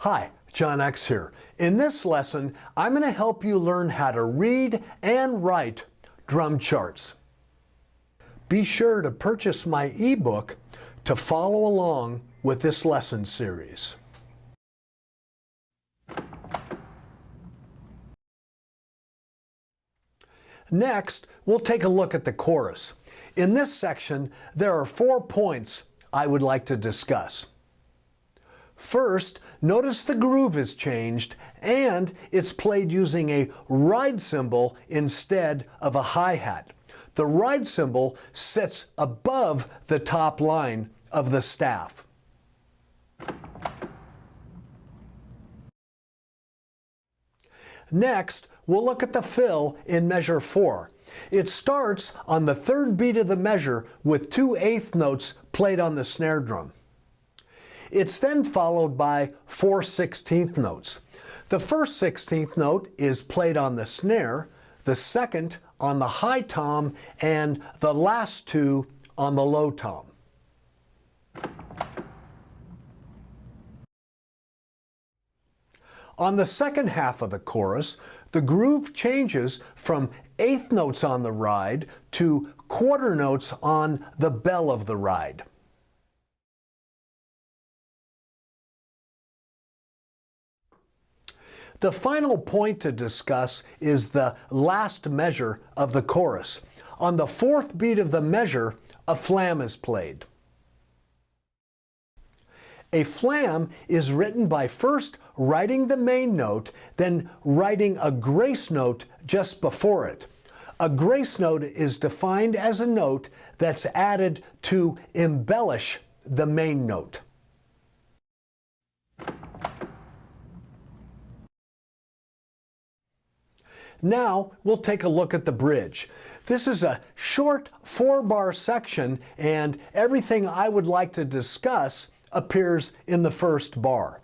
Hi, JohnX here. In this lesson, I'm going to help you learn how to read and write drum charts. Be sure to purchase my ebook to follow along with this lesson series. Next, we'll take a look at the chorus. In this section, there are 4 points I would like to discuss. First, notice the groove is changed and it's played using a ride cymbal instead of a hi-hat. The ride cymbal sits above the top line of the staff. Next, we'll look at the fill in measure 4. It starts on the 3rd beat of the measure with 2 eighth notes played on the snare drum. It's then followed by 4 16th notes. The first 16th note is played on the snare, the second on the high tom, and the last 2 on the low tom. On the second half of the chorus, the groove changes from eighth notes on the ride to quarter notes on the bell of the ride. The final point to discuss is the last measure of the chorus. On the 4th beat of the measure, a flam is played. A flam is written by first writing the main note, then writing a grace note just before it. A grace note is defined as a note that's added to embellish the main note. Now we'll take a look at the bridge. This is a short 4-bar section, and everything I would like to discuss appears in the first bar.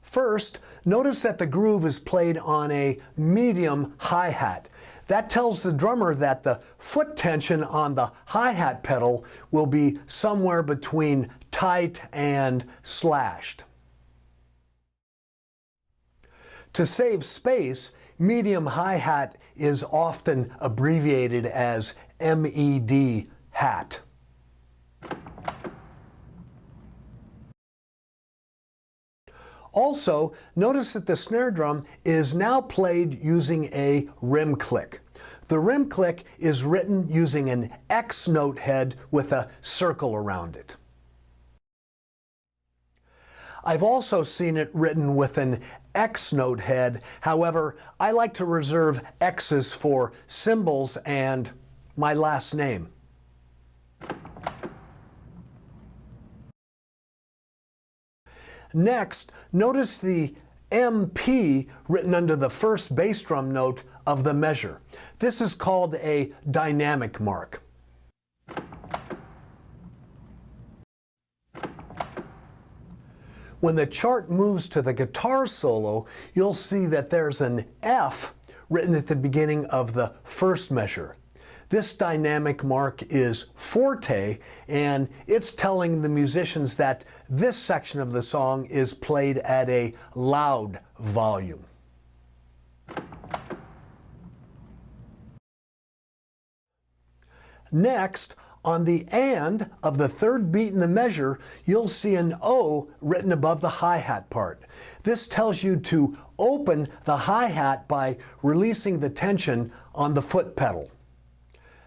First, notice that the groove is played on a medium hi-hat. That tells the drummer that the foot tension on the hi-hat pedal will be somewhere between tight and slashed. To save space, medium hi-hat is often abbreviated as MED hat. Also, notice that the snare drum is now played using a rim click. The rim click is written using an X note head with a circle around it. I've also seen it written with an X note head. However, I like to reserve X's for symbols and my last name. Next, notice the MP written under the first bass drum note of the measure. This is called a dynamic mark. When the chart moves to the guitar solo, you'll see that there's an F written at the beginning of the first measure. This dynamic mark is forte, and it's telling the musicians that this section of the song is played at a loud volume. Next, on the and of the 3rd beat in the measure, you'll see an O written above the hi-hat part. This tells you to open the hi-hat by releasing the tension on the foot pedal.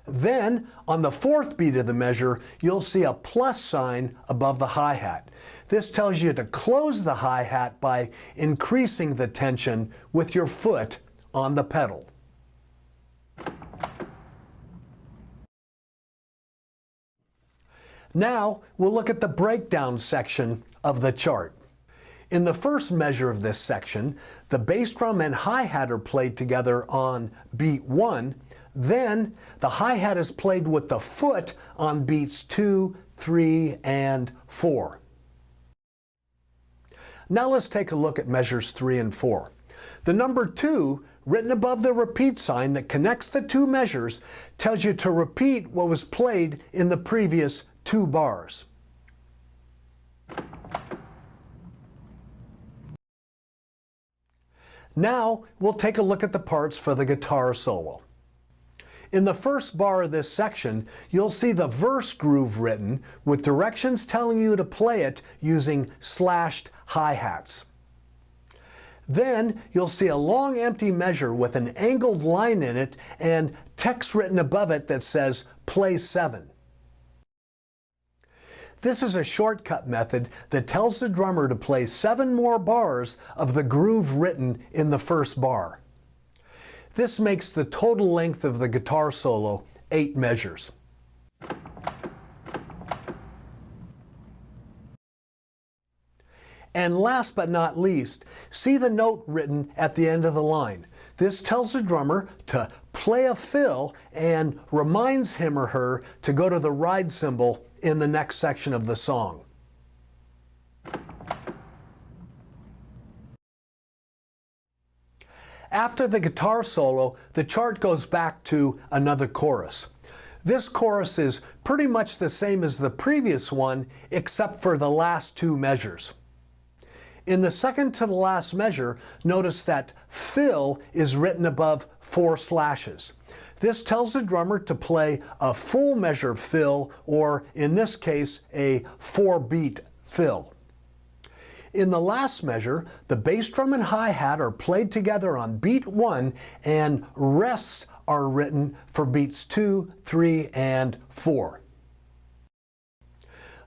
Then, on the 4th beat of the measure, you'll see a plus sign above the hi-hat. This tells you to close the hi-hat by increasing the tension with your foot on the pedal. Now, we'll look at the breakdown section of the chart. In the first measure of this section, the bass drum and hi-hat are played together on beat 1. Then, the hi-hat is played with the foot on beats 2, 3, and 4. Now let's take a look at measures 3 and 4. The number 2, written above the repeat sign that connects the 2 measures, tells you to repeat what was played in the previous 2 bars. Now we'll take a look at the parts for the guitar solo. In the first bar of this section, you'll see the verse groove written with directions telling you to play it using slashed hi-hats. Then you'll see a long empty measure with an angled line in it and text written above it that says play 7. This is a shortcut method that tells the drummer to play 7 more bars of the groove written in the first bar. This makes the total length of the guitar solo 8 measures. And last but not least, see the note written at the end of the line. This tells the drummer to play a fill and reminds him or her to go to the ride cymbal in the next section of the song. After the guitar solo, the chart goes back to another chorus. This chorus is pretty much the same as the previous one, except for the last 2 measures. In the second to the last measure, notice that fill is written above 4 slashes. This tells the drummer to play a full measure fill, or in this case, a 4-beat fill. In the last measure, the bass drum and hi-hat are played together on beat 1 and rests are written for beats 2, 3, and 4.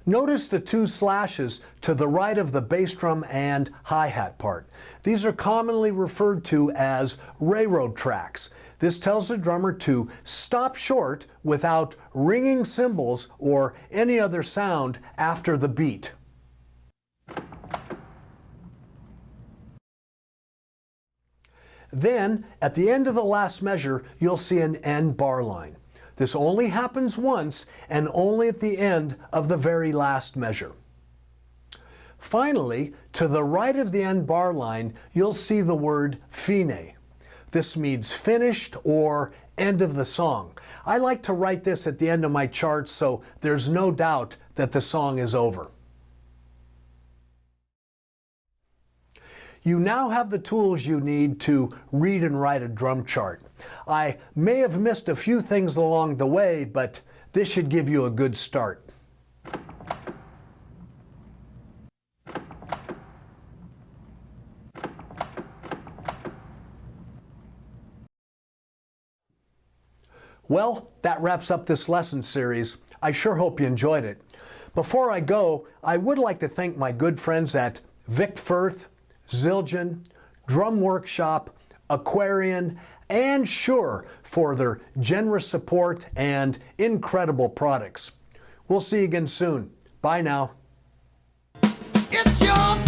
Notice the 2 slashes to the right of the bass drum and hi-hat part. These are commonly referred to as railroad tracks. This tells the drummer to stop short without ringing cymbals or any other sound after the beat. Then, at the end of the last measure, you'll see an end bar line. This only happens once and only at the end of the very last measure. Finally, to the right of the end bar line, you'll see the word fine. This means finished or end of the song. I like to write this at the end of my charts so there's no doubt that the song is over. You now have the tools you need to read and write a drum chart. I may have missed a few things along the way, but this should give you a good start. Well, that wraps up this lesson series. I sure hope you enjoyed it. Before I go, I would like to thank my good friends at Vic Firth, Zildjian, Drum Workshop, Aquarian, and Shure for their generous support and incredible products. We'll see you again soon. Bye now. It's your